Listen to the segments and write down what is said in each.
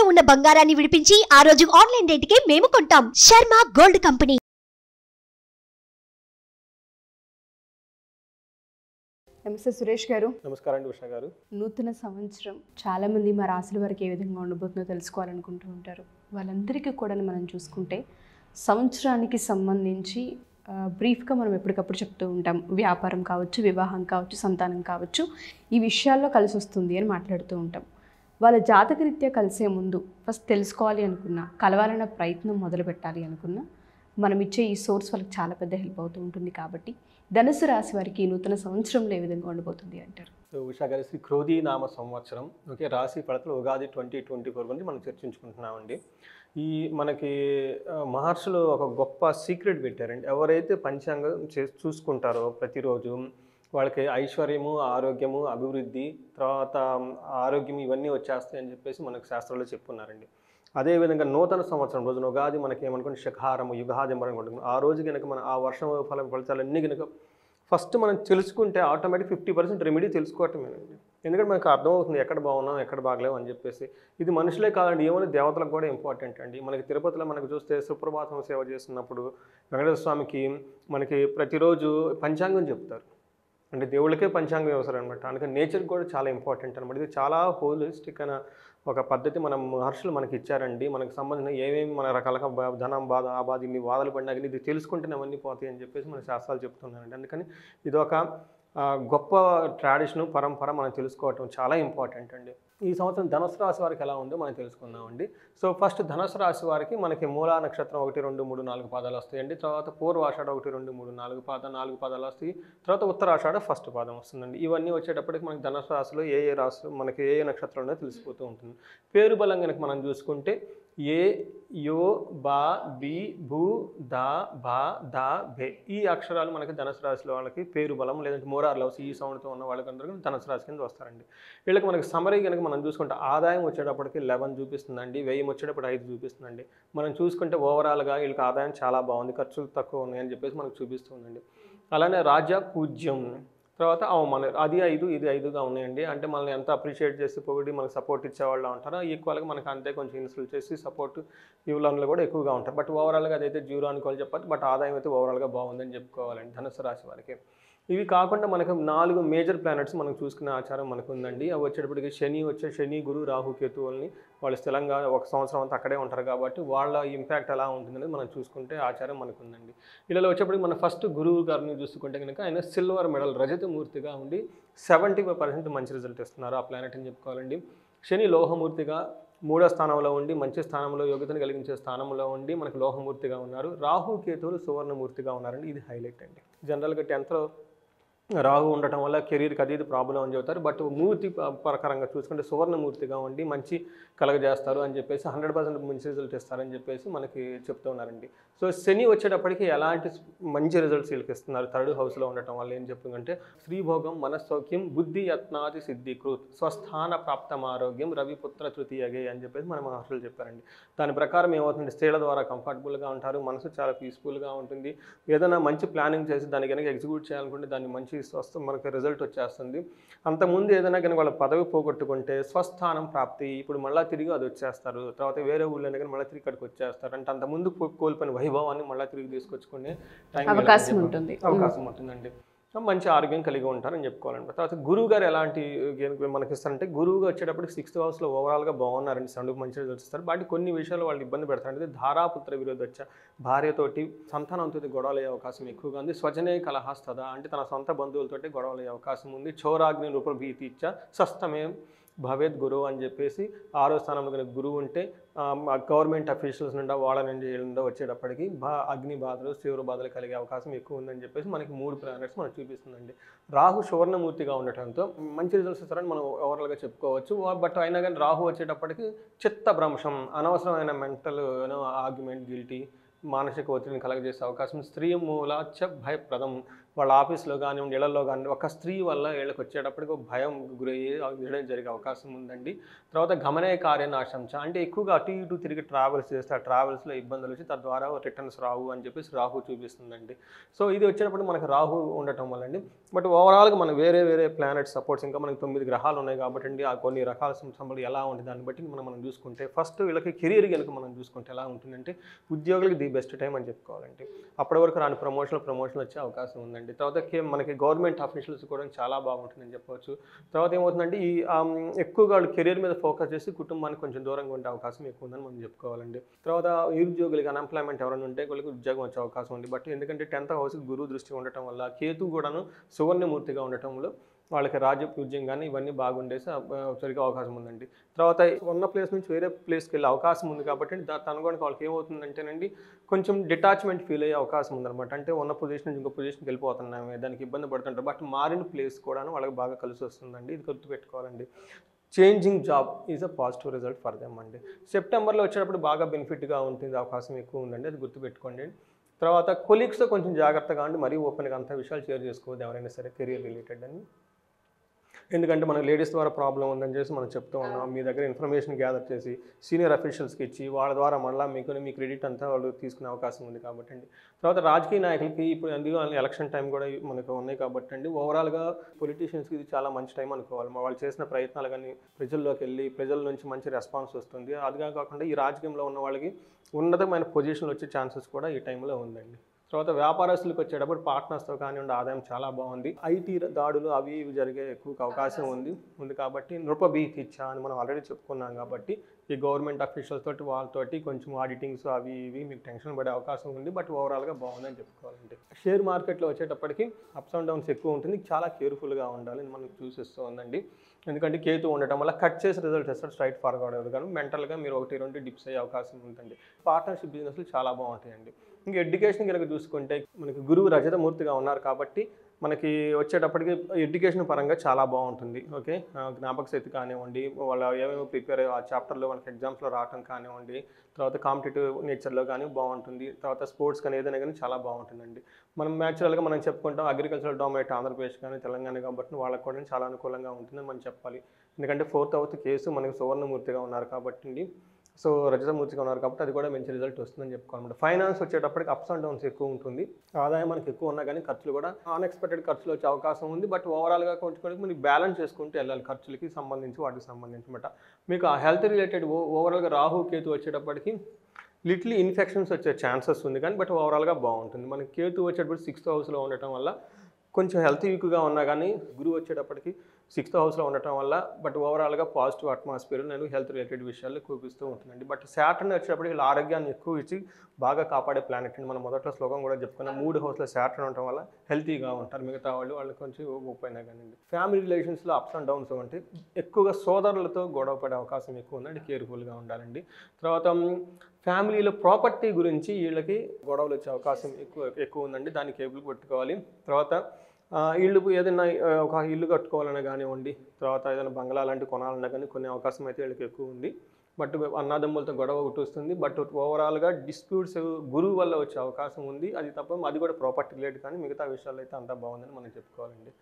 తాకట్టులో ఉన్న బంగారాన్ని విడిపించి ఆ రోజు ఆన్లైన్ రేటుకే మేము కొంటాం. Sharma gold company. నమస్తే సురేష్ గారు. నమస్కారం అండి ఉషా గారు. నూతన సంవత్సరం చాలామంది మా రాశుల వరకు ఏ విధంగా ఉండబోతుందో తెలుసుకోవాలనుకుంటూ ఉంటారు. వాళ్ళందరికీ కూడా మనం చూసుకుంటే సంవత్సరానికి సంబంధించి బ్రీఫ్గా మనం ఎప్పటికప్పుడు చెప్తూ ఉంటాం. వ్యాపారం కావచ్చు, వివాహం కావచ్చు, సంతానం కావచ్చు, ఈ విషయాల్లో కలిసి వస్తుంది అని మాట్లాడుతూ ఉంటాం. వాళ్ళ జాతకరీత్యా కలిసే ముందు ఫస్ట్ తెలుసుకోవాలి అనుకున్నా, కలవాలన్న ప్రయత్నం మొదలు పెట్టాలి అనుకున్నా మనం ఇచ్చే ఈ సోర్స్ వాళ్ళకి చాలా పెద్ద హెల్ప్ అవుతూ ఉంటుంది. కాబట్టి ధనుసు రాశి వారికి నూతన సంవత్సరంలో ఏ విధంగా ఉండబోతుంది అంటారు? ఉషా గారి శ్రీ క్రోధీ నామ సంవత్సరం ఓకే రాశి ఫలితాలు ఉగాది 2024 గురించి మనం చర్చించుకుంటున్నామండి. ఈ మనకి మహర్షులు ఒక గొప్ప సీక్రెట్ పెట్టారండి. ఎవరైతే పంచాంగం చూసుకుంటారో ప్రతిరోజు వాళ్ళకి ఐశ్వర్యము, ఆరోగ్యము, అభివృద్ధి, తర్వాత ఆరోగ్యం ఇవన్నీ వచ్చేస్తాయి అని చెప్పేసి మనకు శాస్త్రంలో చెప్పుకున్నారండి. అదేవిధంగా నూతన సంవత్సరం రోజున ఉగాది మనకి ఏమనుకుంటే శఖారము, యుగాది అనుకుంటున్నాం. ఆ రోజు కనుక మనం ఆ వర్షం ఫలితాలన్నీ కనుక ఫస్ట్ మనం తెలుసుకుంటే ఆటోమేటిక్ 50% రెమెడీ తెలుసుకోవటమేనండి. ఎందుకంటే మనకు అర్థమవుతుంది ఎక్కడ బాగున్నాం, ఎక్కడ బాగలేవు అని చెప్పేసి. ఇది మనుషులే కాదండి, ఏమైనా దేవతలకు కూడా ఇంపార్టెంట్ అండి. మనకి తిరుపతిలో మనకు చూస్తే సుప్రభాతం సేవ చేస్తున్నప్పుడు వెంకటేశ్వర స్వామికి మనకి ప్రతిరోజు పంచాంగం చెప్తారు. అంటే దేవుళ్ళకే పంచాంగం అవసరం అనమాట. అందుకని నేచర్కి కూడా చాలా ఇంపార్టెంట్ అనమాట. ఇది చాలా హోలిస్టిక్ అయిన ఒక పద్ధతి మనం మహర్షులు మనకి ఇచ్చారండి. మనకు సంబంధించిన ఏమేమి మన రకాలుగా ధనం బాధ ఆ బాధ ఇన్ని బాధలు పడినా కానీ ఇది తెలుసుకుంటేనే అవన్నీ పోతాయి అని చెప్పేసి మన శాస్త్రాలు చెప్తున్నారండి. అందుకని ఇది ఒక గొప్ప ట్రెడిషను, పరంపర మనం తెలుసుకోవటం చాలా ఇంపార్టెంట్ అండి. ఈ సంవత్సరం ధనుసు రాశి వారికి ఎలా ఉందో మనం తెలుసుకుందామండి. సో ఫస్ట్ ధనుసు రాశి వారికి మనకి మూలా నక్షత్రం 1, 2, 3, 4 పాదాలు వస్తాయండి. తర్వాత పూర్వాషాఢ 1, 2, 3, 4 పాదాలు వస్తాయి. తర్వాత ఉత్తరాషాఢ ఫస్ట్ పాదం వస్తుందండి. ఇవన్నీ వచ్చేటప్పటికి మనకి ధనుసు రాశిలో ఏ రాశులు మనకి ఏ నక్షత్రంలో తెలిసిపోతూ ఉంటుంది. పేరు బలం కనుక మనం చూసుకుంటే ఏ, యో, బా, బి, భూ, దా, బా, దా, బే ఈ అక్షరాలు మనకి ధనుసు రాశిలో వాళ్ళకి పేరు బలం లేదంటే మోరార్ లవ్స్ ఈ సౌండ్తో ఉన్న వాళ్ళకందరూ ధనుసు రాశి కింద వస్తారండి. వీళ్ళకి మనకి సమరీ కనుక మనం చూసుకుంటే ఆదాయం వచ్చేటప్పటికి 11 చూపిస్తుందండి, వ్యయం వచ్చేటప్పుడు 5 చూపిస్తుందండి. మనం చూసుకుంటే ఓవరాల్గా వీళ్ళకి ఆదాయం చాలా బాగుంది, ఖర్చులు తక్కువ ఉన్నాయని చెప్పేసి మనకు చూపిస్తుందండి. అలానే రాజ పూజ్యం, తర్వాత అవమానం అది 5 ఇది 5గా ఉన్నాయండి. అంటే మనల్ని ఎంత అప్రిషియేట్ చేసి పొగిడి మనకు సపోర్ట్ ఇచ్చేవాళ్ళు ఉంటారో ఈక్వల్గా మనకు అంతే కొంచెం ఇన్సల్ట్ చేసి సపోర్ట్ ఇవ్వడంలో కూడా ఎక్కువగా ఉంటారు. బట్ ఓవరాల్గా అదైతే 0 అనుకోవాలి చెప్పచ్చు. బట్ ఆదాయం అయితే ఓవరాల్గా బాగుందని చెప్పుకోవాలండి ధనుసు రాశి వారికి. ఇవి కాకుండా మనకు 4 మేజర్ ప్లానెట్స్ మనం చూసుకునే ఆచారం మనకు ఉందండి. అవి వచ్చేటప్పటికి శని, గురు, రాహు, కేతువుల్ని వాళ్ళు స్థిరంగా ఒక సంవత్సరం అంతా అక్కడే ఉంటారు కాబట్టి వాళ్ళ ఇంపాక్ట్ ఎలా ఉంటుందనేది మనం చూసుకుంటే ఆచారం మనకు ఉందండి. ఇలా వచ్చేప్పటికి మన ఫస్ట్ గురువు గారిని చూసుకుంటే కనుక ఆయన సిల్వర్ మెడల్ రజతమూర్తిగా ఉండి 75% మంచి రిజల్ట్ ఇస్తున్నారు ఆ ప్లానెట్ అని చెప్పుకోవాలండి. శని లోహమూర్తిగా 3వ స్థానంలో ఉండి మంచి స్థానంలో యోగ్యతను కలిగించే స్థానంలో ఉండి మనకు లోహమూర్తిగా ఉన్నారు. రాహు, కేతువులు సువర్ణమూర్తిగా ఉన్నారండి. ఇది హైలైట్ అండి. జనరల్గా 10th రాహు ఉండటం వల్ల కెరీర్కి అది ప్రాబ్లం అని చెబుతారు. బట్ మూర్తి ప్రకారంగా చూసుకుంటే సువర్ణమూర్తిగా ఉండి మంచి కలగజేస్తారు అని చెప్పేసి 100% మంచి రిజల్ట్ ఇస్తారని చెప్పేసి మనకి చెప్తూ ఉన్నారండి. సో శని వచ్చేటప్పటికి ఎలాంటి మంచి రిజల్ట్స్ వీళ్ళకి ఇస్తున్నారు 3rd హౌస్లో ఉండటం వల్ల ఏం చెప్పుకుంటే శ్రీభోగం, మనస్సౌఖ్యం, బుద్ధి యత్నాది సిద్ధికృత్, స్వస్థాన ప్రాప్తం ఆరోగ్యం, రవిపుత్ర తృతీయగే అని చెప్పేసి మన మహర్షులు చెప్పారండి. దాని ప్రకారం ఏమవుతుంది, స్త్రీల ద్వారా కంఫర్టబుల్గా ఉంటారు, మనసు చాలా పీస్ఫుల్గా ఉంటుంది. ఏదైనా మంచి ప్లానింగ్ చేసి దాన్ని కనుక ఎగ్జిక్యూట్ చేయాలనుకుంటే దాన్ని మంచి మనకి రిజల్ట్ వచ్చేస్తుంది. అంతకుముందు ఏదైనా కానీ వాళ్ళ పదవి పోగొట్టుకుంటే స్వస్థానం ప్రాప్తి, ఇప్పుడు మళ్ళీ తిరిగి అది వచ్చేస్తారు. తర్వాత వేరే ఊళ్ళో కానీ మళ్ళీ తిరిగి ఇక్కడికి వచ్చేస్తారు. అంటే అంతకుముందు కోల్పోయిన వైభవాన్ని మళ్ళీ తిరిగి తీసుకొచ్చుకునే అవకాశం ఉంటుందండి. మంచి ఆరోగ్యం కలిగి ఉంటారని చెప్పుకోవాలండి. తర్వాత గురువు గారు ఎలాంటి మనకి ఇస్తారంటే గురువుగా వచ్చేటప్పటికి 6th హౌస్లో ఓవరాల్గా బాగున్నారండి, 7కు మంచి రిజల్ట్స్ ఇస్తారు. బట్ కొన్ని విషయాలు వాళ్ళు ఇబ్బంది పెడతారంటే ధారాపుత్ర విరోధచ్చ, భార్యతోటి సంతానంతో గొడవలు అయ్యే అవకాశం ఎక్కువగా ఉంది. స్వజనే కలహస్తదా అంటే తన సొంత బంధువులతోటి గొడవలు అయ్యే అవకాశం ఉంది. చోరాగ్ని రూపభీతి ఇచ్చ సస్తమే భవేద్ గురువు అని చెప్పేసి 6వ స్థానంలో కనుక గురువు ఉంటే గవర్నమెంట్ అఫీషియల్స్ నుండి వాళ్ళ నుండి వీళ్ళ వచ్చేటప్పటికి అగ్ని బాధలు, తీవ్ర బాధలు కలిగే అవకాశం ఎక్కువ ఉందని చెప్పేసి మనకి 3 ప్లానెట్స్ మనకు చూపిస్తుందండి. రాహు సువర్ణమూర్తిగా ఉండటంతో మంచి రిజల్ట్స్ ఇస్తారని మనం ఓవరాల్గా చెప్పుకోవచ్చు. బట్ అయినా కానీ రాహు వచ్చేటప్పటికి చిత్తభ్రంశం, అనవసరమైన మెంటల్ ఆర్గ్యుమెంట్, గిల్టీ, మానసిక ఒత్తిడిని కలగజేసే అవకాశం, స్త్రీ మూలాచ భయప్రదం, వాళ్ళ ఆఫీస్లో కానివ్వండి, ఇళ్లలో కానివ్వండి, ఒక స్త్రీ వల్ల వీళ్ళకి వచ్చేటప్పటికి ఒక భయం గురయ్యే వినడం జరిగే అవకాశం ఉందండి. తర్వాత గమనే కార్యనాశంచ, అంటే ఎక్కువగా అటు ఇటు తిరిగి ట్రావెల్స్ చేస్తే ఆ ట్రావెల్స్లో ఇబ్బందులు వచ్చి తద్వారా రిటర్న్స్ రావు అని చెప్పేసి రాహు చూపిస్తుందండి. సో ఇది వచ్చేటప్పుడు మనకు రాహు ఉండటం వల్ల అండి. బట్ ఓవరాల్గా మనం వేరే ప్లానెట్ సపోర్ట్స్ ఇంకా మనకి 9 గ్రహాలు ఉన్నాయి కాబట్టి అండి, ఆ కొన్ని రకాల సంబంధాలు ఎలా ఉంటుంది దాన్ని బట్టి మనం చూసుకుంటే ఫస్ట్ వీళ్ళకి కెరీర్ కనుక మనం చూసుకుంటే ఎలా ఉంటుందంటే ఉద్యోగులకి ది బెస్ట్ టైం అని చెప్పుకోవాలండి. అప్పటి వరకు రాని ప్రమోషన్ వచ్చే అవకాశం ఉందండి. తర్వాత మనకి గవర్నమెంట్ ఆఫీషియల్స్ కూడా చాలా బాగుంటుందని చెప్పవచ్చు. తర్వాత ఏమవుతుందంటే ఈ ఎక్కువగా వాళ్ళు కెరీర్ మీద ఫోకస్ చేసి కుటుంబానికి కొంచెం దూరంగా ఉండే అవకాశం ఎక్కువ ఉందని మనం చెప్పుకోవాలండి. తర్వాత నిరుద్యోగులకి అన్ఎంప్లాయ్మెంట్ ఎవరైనా ఉంటే వాళ్ళకి ఉద్యోగం వచ్చే అవకాశం ఉంది. బట్ ఎందుకంటే 10th హౌస్కి గురువు దృష్టి ఉండటం వల్ల కేతు కూడాను సువర్ణమూర్తిగా ఉండటంలో వాళ్ళకి రాజపూజ్యం కానీ ఇవన్నీ బాగుండేసి జరిగే అవకాశం ఉందండి. తర్వాత ఉన్న ప్లేస్ నుంచి వేరే ప్లేస్కి వెళ్ళే అవకాశం ఉంది కాబట్టి అనుకోవడానికి వాళ్ళకి ఏమవుతుందంటేనండి కొంచెం డిటాచ్మెంట్ ఫీల్ అయ్యే అవకాశం ఉందన్నమాట. అంటే ఉన్న పొజిషన్ నుంచి ఇంకో పొజిషన్కి వెళ్ళిపోతున్నామే, దానికి ఇబ్బంది పడుతుంటారు. బట్ మారిన ప్లేస్ కూడా వాళ్ళకి బాగా కలిసి వస్తుందండి. ఇది గుర్తుపెట్టుకోవాలండి. Changing job is a positive result for them అండి. సెప్టెంబర్లో వచ్చేటప్పుడు బాగా బెనిఫిట్గా ఉంటుంది, అవకాశం ఎక్కువ ఉందండి, అది గుర్తుపెట్టుకోండి. తర్వాత కొలీగ్స్తో కొంచెం జాగ్రత్తగా ఉండి మరీ ఓపెన్గా అంత విషయాలు షేర్ చేసుకోవద్దు ఎవరైనా సరే కెరీర్ రిలేటెడ్ అని. ఎందుకంటే మన లేడీస్ ద్వారా ప్రాబ్లం ఉందని చేసి మనం చెప్తూ ఉన్నాం. మీ దగ్గర ఇన్ఫర్మేషన్ గ్యాదర్ చేసి సీనియర్ అఫీషియల్స్కి ఇచ్చి వాళ్ళ ద్వారా మళ్ళీ మీ క్రెడిట్ అంతా వాళ్ళు తీసుకునే అవకాశం ఉంది కాబట్టి అండి. తర్వాత రాజకీయ నాయకులకి ఇప్పుడు అందులో ఎలక్షన్ టైం కూడా మనకు ఉన్నాయి కాబట్టి అండి, ఓవరాల్గా పొలిటీషియన్స్కి ఇది చాలా మంచి టైం అనుకోవాలి. వాళ్ళు చేసిన ప్రయత్నాలు కానీ ప్రజల్లోకి వెళ్ళి ప్రజల నుంచి మంచి రెస్పాన్స్ వస్తుంది. అదిగా కాకుండా ఈ రాజకీయంలో ఉన్న వాళ్ళకి ఉన్నతమైన పొజిషన్లు వచ్చే ఛాన్సెస్ కూడా ఈ టైంలో ఉందండి. తర్వాత వ్యాపారస్తులకు వచ్చేటప్పుడు పార్ట్నర్స్తో కానివ్వండి ఆదాయం చాలా బాగుంది. ఐటీ దాడులు అవి ఇవి జరిగే ఎక్కువ అవకాశం ఉంది కాబట్టి నృపభీతిచ్చ అని మనం ఆల్రెడీ చెప్పుకున్నాం కాబట్టి ఈ గవర్నమెంట్ అఫీషియల్స్ తోటి వాళ్ళతోటి కొంచెం ఆడిటింగ్స్ అవి ఇవి మీకు టెన్షన్ పడే అవకాశం ఉంది. బట్ ఓవరాల్గా బాగుందని చెప్పుకోవాలండి. షేర్ మార్కెట్లో వచ్చేటప్పటికి అప్స్ అండ్ డౌన్స్ ఎక్కువ ఉంటుంది, చాలా కేర్ఫుల్గా ఉండాలి మనకు చూసిస్తూ ఉందండి. ఎందుకంటే కేతు ఉండటం వల్ల కట్ చేసి రిజల్ట్ ఇస్తారు, స్ట్రైట్ ఫార్వర్డ్ అవ్వదు కానీ మెంటల్గా మీరు 1-2 డిప్స్ అయ్యే అవకాశం ఉందండి. పార్ట్నర్షిప్ బిజినెస్లు చాలా బాగుంటాయండి. ఇంకా ఎడ్యుకేషన్ కనుక చూసుకుంటే మనకి గురువు రజతమూర్తిగా ఉన్నారు కాబట్టి మనకి వచ్చేటప్పటికి ఎడ్యుకేషన్ పరంగా చాలా బాగుంటుంది. ఓకే, జ్ఞాపక శక్తి కానివ్వండి, వాళ్ళ ఏమేమి ప్రిపేర్ ఆ చాప్టర్లో మనకి ఎగ్జామ్స్లో రావడం కానివ్వండి, తర్వాత కాంపిటేటివ్ నేచర్లో కానీ బాగుంటుంది. తర్వాత స్పోర్ట్స్ కానీ ఏదైనా కానీ చాలా బాగుంటుందండి. మనం న్యాచురల్గా మనం చెప్పుకుంటాం అగ్రికల్చరల్ డామినేట్ ఆంధ్రప్రదేశ్ కానీ తెలంగాణ కాబట్టి వాళ్ళకి కూడా చాలా అనుకూలంగా ఉంటుందని మనం చెప్పాలి. ఎందుకంటే 4th హౌస్ కేసు మనకి సువర్ణమూర్తిగా ఉన్నారు కాబట్టి సో రజతమూర్తిగా ఉన్నారు కాబట్టి అది కూడా మంచి రిజల్ట్ వస్తుందని చెప్పుకోవాలన్నమాట. ఫైనాన్స్ వచ్చేటప్పటికి అప్స్ అండ్ డౌన్స్ ఎక్కువ ఉంటుంది. ఆదాయం మనకి ఎక్కువ ఉన్నా కానీ ఖర్చులు కూడా అన్ఎక్స్పెక్టెడ్ ఖర్చులు వచ్చే అవకాశం ఉంది. బట్ ఓవరాల్గా కొంచెం మీకు బ్యాలెన్స్ చేసుకుంటూ వెళ్ళాలి ఖర్చులకి సంబంధించి వాటికి సంబంధించి అనమాట. మీకు ఆ హెల్త్ రిలేటెడ్ ఓవరాల్గా రాహు కేతు వచ్చేటప్పటికి లిటిల్ ఇన్ఫెక్షన్స్ వచ్చే ఛాన్సెస్ ఉంది కానీ బట్ ఓవరాల్గా బాగుంటుంది. మనకి కేతు వచ్చేటప్పుడు 6th హౌస్లో ఉండటం వల్ల కొంచెం హెల్త్ వీక్గా ఉన్నా కానీ గురువు వచ్చేటప్పటికి 6th హౌస్లో ఉండటం వల్ల బట్ ఓవరాల్గా పాజిటివ్ అట్మాస్ఫియర్ నేను హెల్త్ రిలేటెడ్ విషయాల్లో చూపిస్తూ ఉంటుందండి. బట్ సాటర్న్ వచ్చేటప్పటికి వీళ్ళ ఆరోగ్యాన్ని ఎక్కువ ఇచ్చి బాగా కాపాడే ప్లానెట్ అండి. మనం మొదట్లో శ్లోకం కూడా చెప్పుకున్నాం 3 హౌస్లో సాటర్న్ ఉండటం వల్ల హెల్తీగా ఉంటారు, మిగతా వాళ్ళకి కొంచెం ఉపయోగం కానీ. ఫ్యామిలీ రిలేషన్స్లో అప్స్ అండ్ డౌన్స్ ఉంటాయి. ఎక్కువగా సోదరులతో గొడవ పడే అవకాశం ఎక్కువ ఉందండి, కేర్ఫుల్గా ఉండాలండి. తర్వాత ఫ్యామిలీలో ప్రాపర్టీ గురించి వీళ్ళకి గొడవలు వచ్చే అవకాశం ఎక్కువ ఉందండి, దాన్ని కేబుల్ పెట్టుకోవాలి. తర్వాత ఇల్లు ఏదైనా ఒక ఇల్లు కట్టుకోవాలన్నా కానివ్వండి, తర్వాత ఏదైనా బంగ్లా లాంటి కొనాలన్నా కానీ కొన్ని అవకాశం అయితే వీళ్ళకి ఎక్కువ ఉంది. బట్ అన్నదమ్ములతో గొడవ ఒకటి వస్తుంది. బట్ ఓవరాల్గా డిస్ప్యూట్స్ గురువు వల్ల వచ్చే అవకాశం ఉంది. అది తప్ప అది కూడా ప్రాపర్టీ రిలేటెడ్ కానీ మిగతా విషయాలు అయితే అంతా బాగుందని మనం చెప్పుకోవాలండి.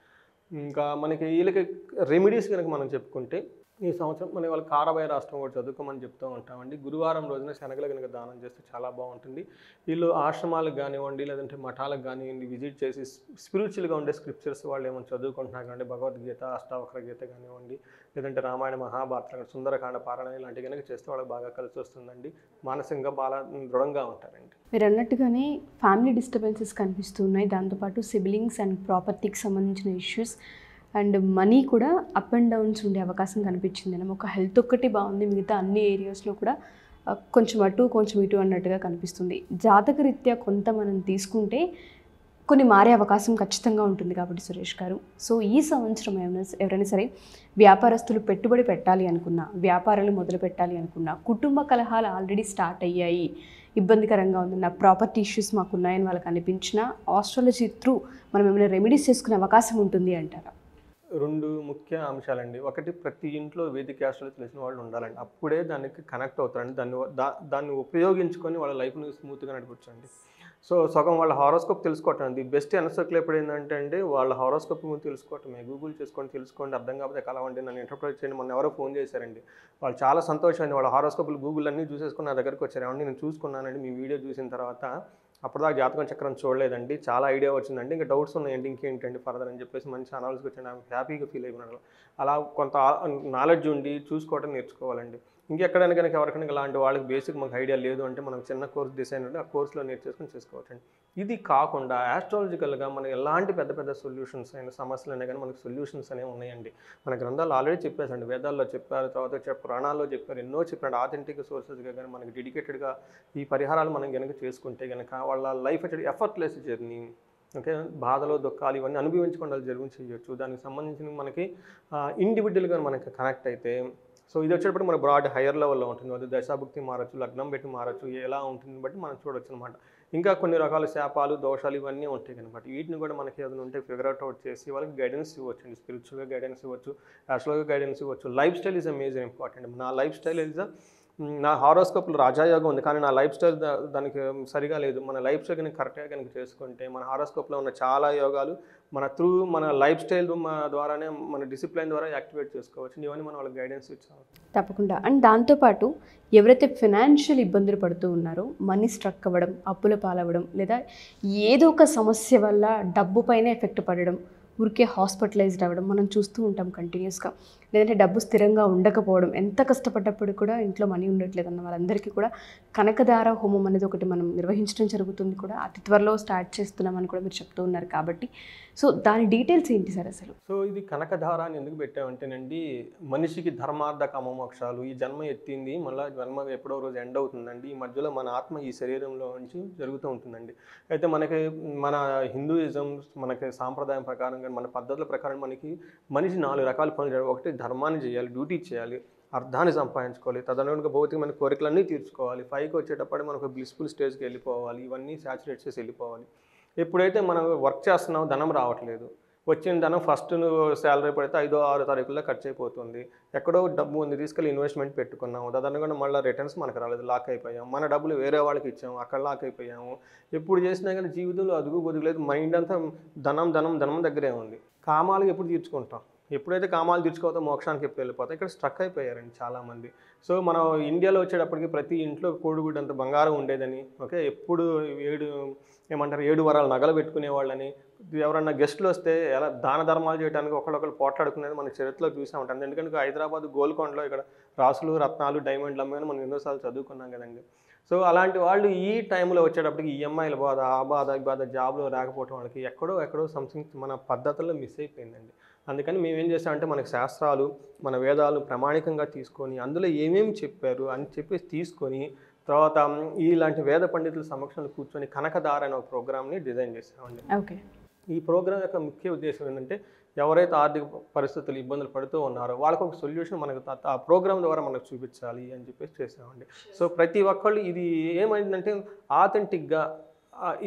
ఇంకా మనకి వీళ్ళకి రెమెడీస్ కనుక మనం చెప్పుకుంటే ఈ సంవత్సరం మన వాళ్ళ కారభయ రాష్ట్రం కూడా చదువుకోమని చెప్తూ ఉంటామండి. గురువారం రోజున శనగలు కనుక దానం చేస్తే చాలా బాగుంటుంది. వీళ్ళు ఆశ్రమాలకు కానివ్వండి లేదంటే మఠాలకు కానివ్వండి విజిట్ చేసి స్పిరిచువల్గా ఉండే స్క్రిప్చర్స్ వాళ్ళు ఏమైనా చదువుకుంటున్నారు కానివ్వండి, భగవద్గీత అష్టావక్ర గీత కానివ్వండి లేదంటే రామాయణ మహాభారత సుందరకాండ పారాయణ ఇలాంటివి కనుక చేస్తే వాళ్ళకి బాగా కలిసి వస్తుందండి. మానసికంగా బాగా దృఢంగా ఉంటారండి. మీరు అన్నట్టుగానే ఫ్యామిలీ డిస్టర్బెన్సెస్ కనిపిస్తున్నాయి, దాంతోపాటు సిబ్లింగ్స్ అండ్ ప్రాపర్టీకి సంబంధించిన ఇష్యూస్ అండ్ మనీ కూడా అప్ అండ్ డౌన్స్ ఉండే అవకాశం కనిపించింది. ఒక హెల్త్ ఒక్కటి బాగుంది, మిగతా అన్ని ఏరియాస్లో కూడా కొంచెం అటు కొంచెం ఇటు అన్నట్టుగా కనిపిస్తుంది. జాతకరీత్యా కొంత మనం తీసుకుంటే కొన్ని మారే అవకాశం ఖచ్చితంగా ఉంటుంది కాబట్టి సురేష్ గారు, సో ఈ సంవత్సరం ఎవరైనా సరే వ్యాపారస్తులు పెట్టుబడి పెట్టాలి అనుకున్నా, వ్యాపారాలు మొదలు పెట్టాలి అనుకున్నా, కుటుంబ కలహాలు ఆల్రెడీ స్టార్ట్ అయ్యాయి, ఇబ్బందికరంగా ఉందన్న ప్రాపర్టీ ఇష్యూస్ మాకున్నాయని వాళ్ళకి అనిపించినా ఆస్ట్రాలజీ త్రూ మనం ఏమైనా రెమెడీస్ చేసుకునే అవకాశం ఉంటుంది అంటారా? 2 ముఖ్య అంశాలండి. ఒకటి, ప్రతి ఇంట్లో వేదిక ఆస్ట్రాలజీ తెలిసిన వాళ్ళు ఉండాలండి. అప్పుడే దానికి కనెక్ట్ అవుతారండి. దాన్ని ఉపయోగించుకొని వాళ్ళ లైఫ్ని స్మూత్గా నడిపించండి. సో సగం వాళ్ళ హారోస్కోప్ తెలుసుకోవటం ది బెస్ట్ ఎన్సర్కిల్ ఎప్పుడు ఏంటంటే అండి వాళ్ళ హారోస్కోప్ ముందు తెలుసుకోవటమే. గూగుల్ తెలుసుకోండి అర్థం కాకపోతే కలవండి, నన్ను ఇంటర్ప్రెట్ చేయండి. మొన్న ఎవరో ఫోన్ చేశారండి, వాళ్ళు చాలా సంతోషమైంది. వాళ్ళ హారోస్కోప్లు గూగుల్ అన్నీ చూసేసుకుని నా దగ్గరికి వచ్చారు. ఏమండి నేను చూసుకున్నానండి మీ వీడియో చూసిన తర్వాత, అప్పటిదాకా జాతకం చక్రం చూడలేదండి, చాలా ఐడియా వచ్చిందండి, ఇంకా డౌట్స్ ఉన్నాయండి, ఇంకేంటండి ఫర్దర్ అని చెప్పేసి మంచి అనాలిసిస్ వచ్చి హ్యాపీగా ఫీల్ అయిపోయినారు. అలా కొంత నాలెడ్జ్ ఉండి చూసుకోవటం నేర్చుకోవాలండి. ఇంకెక్కడైనా కనుక ఎవరికైనా ఇలాంటి వాళ్ళకి బేసిక్ మాకు ఐడియా లేదు అంటే మనం చిన్న కోర్స్ డిజైన్ ఉంటే ఆ కోర్సులో నేర్చేసుకొని చేసుకోవచ్చండి. ఇది కాకుండా ఆస్ట్రాలజికల్గా మనకి ఎలాంటి పెద్ద పెద్ద సొల్యూషన్స్ అయినా సమస్యలు అయినా కానీ మనకు సొల్యూషన్స్ అనేవి ఉన్నాయండి. మన గ్రంథాలు ఆల్రెడీ చెప్పేసండి, వేదాల్లో చెప్పారు, తర్వాత పురాణాల్లో చెప్పారు, ఎన్నో చెప్పారు. ఆథెంటిక్ సోర్సెస్గా కానీ మనకి డెడికేటెడ్గా ఈ పరిహారాలు మనం కనుక చేసుకుంటే కనుక వాళ్ళ లైఫ్ ఎఫర్ట్లెస్ జర్నీ, ఓకే, బాధలు దుఃఖాలు ఇవన్నీ అనుభవించుకోవడం జరుగుతుంది చేయొచ్చు. దానికి సంబంధించిన మనకి ఇండివిజువల్గా మనకి కనెక్ట్ అయితే, సో ఇది వచ్చేటప్పుడు మన బ్రాడ్ హైయర్ లెవెల్లో ఉంటుంది. అది దశాభుక్తి మారచ్చు, లగ్నం పెట్టి మారచ్చు, ఎలా ఉంటుంది బట్టి మనం చూడొచ్చు అనమాట. ఇంకా కొన్ని రకాల శాపాలు దోషాలు ఇవన్నీ ఉంటాయి కనుక వీటిని కూడా మనకి ఏదైనా ఉంటే ఫిగర్ అవుట్ చేసి వాళ్ళకి గైడెన్స్ ఇవ్వచ్చు అండి. స్పిరిచువల్గా గైడెన్స్ ఇవ్వచ్చు, యాస్ట్రల్గా గైడెన్స్ ఇవ్వచ్చు. Life style is major important. నా లైఫ్ స్టైల్ ఈజ్ నా హారోస్కోప్లో రాజాయోగం ఉంది, కానీ నా లైఫ్ స్టైల్ దానికి సరిగా లేదు. మన లైఫ్ స్టైల్ కనుక కరెక్ట్గా కనుక చేసుకుంటే మన హారోస్కోప్లో ఉన్న చాలా యోగాలు మన లైఫ్ స్టైల్ ద్వారానే మన డిసిప్లైన్ ద్వారా యాక్టివేట్ చేసుకోవచ్చు. ఇవన్నీ మనం వాళ్ళకి గైడెన్స్ ఇచ్చాము తప్పకుండా. అండ్ దాంతోపాటు ఎవరైతే ఫినాన్షియల్ ఇబ్బందులు పడుతూ ఉన్నారో, మనీ స్ట్రక్ అవ్వడం, అప్పుల పాలవ్వడం, లేదా ఏదో ఒక సమస్య వల్ల డబ్బు పైన ఎఫెక్ట్ పడడం, ఊరికే హాస్పిటలైజ్డ్ అవ్వడం మనం చూస్తూ ఉంటాం కంటిన్యూస్గా. లేదంటే డబ్బు స్థిరంగా ఉండకపోవడం, ఎంత కష్టపడ్డప్పుడు కూడా ఇంట్లో మనీ ఉండట్లేదు అన్న వాళ్ళందరికీ కూడా కనకదార హోమం అనేది ఒకటి మనం నిర్వహించడం జరుగుతుంది కూడా. అతి త్వరలో స్టార్ట్ చేస్తున్నామని కూడా మీరు చెప్తూ ఉన్నారు కాబట్టి, సో దాని డీటెయిల్స్ ఏంటి సార్ అసలు? సో ఇది కనకధార అని ఎందుకు పెట్టామంటేనండి, మనిషికి ధర్మార్థ కామమోక్షాలు, ఈ జన్మ ఎత్తింది మళ్ళీ జన్మ ఎప్పుడో రోజు ఎండ్ అవుతుందండి. ఈ మధ్యలో మన ఆత్మ ఈ శరీరంలో నుంచి జరుగుతూ ఉంటుందండి. అయితే మనకి మన హిందూయిజం మనకి సాంప్రదాయం ప్రకారం మన పద్ధతుల ప్రకారం మనకి మనిషి 4 రకాల పనులు చేయాలి. ఒకటి ధర్మాన్ని చేయాలి, డ్యూటీ చేయాలి, అర్థాన్ని సంపాదించుకోవాలి, తదనుగుణంగా భౌతికమైన కోరికలన్నీ తీర్చుకోవాలి, 5కి వచ్చేటప్పుడు మనకు బ్లిస్ఫుల్ స్టేజ్కి వెళ్ళిపోవాలి, ఇవన్నీ సాచురేట్ చేసి వెళ్ళిపోవాలి. ఎప్పుడైతే మనం వర్క్ చేస్తున్నామో ధనం రావట్లేదు, వచ్చిన ధనం ఫస్ట్ శాలరీ పడితే 5, 6 తారీఖుల్లో ఖర్చు అయిపోతుంది. ఎక్కడో డబ్బు ఉంది తీసుకెళ్ళి ఇన్వెస్ట్మెంట్ పెట్టుకున్నాము, తదనుగుణంగా మళ్ళీ రిటర్న్స్ మనకు రాలేదు, లాక్ అయిపోయాము. మన డబ్బులు వేరే వాళ్ళకి ఇచ్చాము, అక్కడ లాక్ అయిపోయాము. ఎప్పుడు చేసినా కానీ జీవితంలో అదుగు బొదుగులేదు, మైండ్ అంతా ధనం దగ్గరే ఉంది. కామాలు ఎప్పుడు తీర్చుకుంటాం? ఎప్పుడైతే కామాలు తీర్చుకోవతో మోక్షానికి ఎప్పుడు వెళ్ళిపోతాం? ఇక్కడ స్ట్రక్ అయిపోయారండి చాలామంది. సో మనం ఇండియాలో వచ్చేటప్పటికి ప్రతి ఇంట్లో కోడిగుడ్డు అంత బంగారం ఉండేదని, ఓకే, ఎప్పుడు 7 వరాలు నగలు పెట్టుకునే వాళ్ళని, ఎవరన్నా గెస్టులు వస్తే ఎలా దాన ధర్మాలు చేయడానికి ఒకళ్ళొకళ్ళు పోట్లాడుకునేది మన చరిత్రలో చూసా ఉంటాం. ఎందుకంటే హైదరాబాద్ గోల్కొండలో ఇక్కడ రాసులు, రత్నాలు, డైమండ్లు అమ్మని మనం ఎన్నోసార్లు చదువుకున్నాం కదండి. సో అలాంటి వాళ్ళు ఈ టైంలో వచ్చేటప్పటికి ఈఎంఐల బాధ, ఆ బాధ, ఈ బాధ, జాబ్లో రాకపోవడం వాళ్ళకి ఎక్కడో సంథింగ్ మన పద్ధతుల్లో మిస్ అయిపోయిందండి. అందుకని మేము ఏం చేసామంటే మనకి శాస్త్రాలు, మన వేదాలను ప్రామాణికంగా తీసుకొని అందులో ఏమేమి చెప్పారు అని చెప్పేసి తీసుకొని తర్వాత ఇలాంటి వేద పండితుల సమక్షంలో కూర్చొని కనకధార అనే ఒక ప్రోగ్రామ్ని డిజైన్ చేసామండి. ఓకే. ఈ ప్రోగ్రామ్ యొక్క ముఖ్య ఉద్దేశం ఏంటంటే ఎవరైతే ఆర్థిక పరిస్థితులు ఇబ్బందులు పడుతూ ఉన్నారో వాళ్ళకు ఒక సొల్యూషన్ మనకు ఆ ప్రోగ్రామ్ ద్వారా మనకు చూపించాలి అని చెప్పేసి చేసామండి. సో ప్రతి ఒక్కళ్ళు ఇది ఏమైందంటే ఆథెంటిక్గా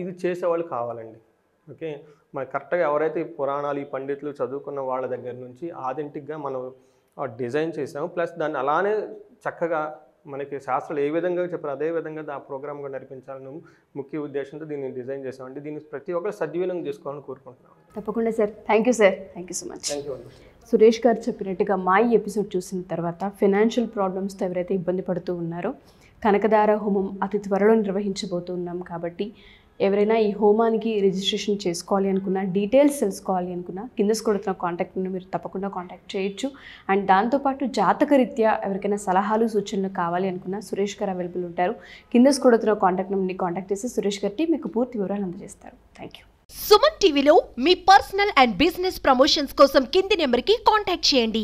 ఇది చేసేవాళ్ళు కావాలండి. ఓకే, మనకు కరెక్ట్గా ఎవరైతే ఈ పురాణాలు, ఈ పండితులు చదువుకున్న వాళ్ళ దగ్గర నుంచి ఆథెంటిక్గా మనం డిజైన్ చేసాము. ప్లస్ దాన్ని అలానే చక్కగా మనకి శాస్త్రాలు ఏ విధంగా చెప్పారు అదే విధంగా ఆ ప్రోగ్రామ్ కూడా నడిపించాలని ముఖ్య ఉద్దేశంతో దీన్ని డిజైన్ చేసామండి. దీన్ని ప్రతి ఒక్కరు సద్వినియోగం చేసుకోవాలని కోరుకుంటున్నాం. తప్పకుండా sir. Thank you sir. Thank you so much. Suresh గారు చెప్పినట్టుగా మా ఈ ఎపిసోడ్ చూసిన తర్వాత ఫైనాన్షియల్ ప్రాబ్లమ్స్తో ఎవరైతే ఇబ్బంది పడుతూ ఉన్నారో కనకధార హోమం అతి త్వరలో నిర్వహించబోతున్నాం కాబట్టి ఎవరైనా ఈ హోమానికి రిజిస్ట్రేషన్ చేసుకోవాలి అనుకున్నా, డీటెయిల్స్ తెలుసుకోవాలి అనుకున్నా కింద కొడుతున్న కాంటాక్ట్ని మీరు తప్పకుండా కాంటాక్ట్ చేయొచ్చు. అండ్ దాంతోపాటు జాతకరీత్యా ఎవరికైనా సలహాలు, సూచనలు కావాలి అనుకున్నా సురేష్ గారు అవైలబుల్ ఉంటారు. కింద కొడుతున్న కాంటాక్ట్ నెంబర్ని కాంటాక్ట్ చేసి సురేష్ గారికి మీకు పూర్తి వివరాలు అందజేస్తారు. Thank you. సుమన్ టీవీలో మీ పర్సనల్ అండ్ బిజినెస్ ప్రమోషన్స్ కోసం కింది నెంబర్కి కాంటాక్ట్ చేయండి.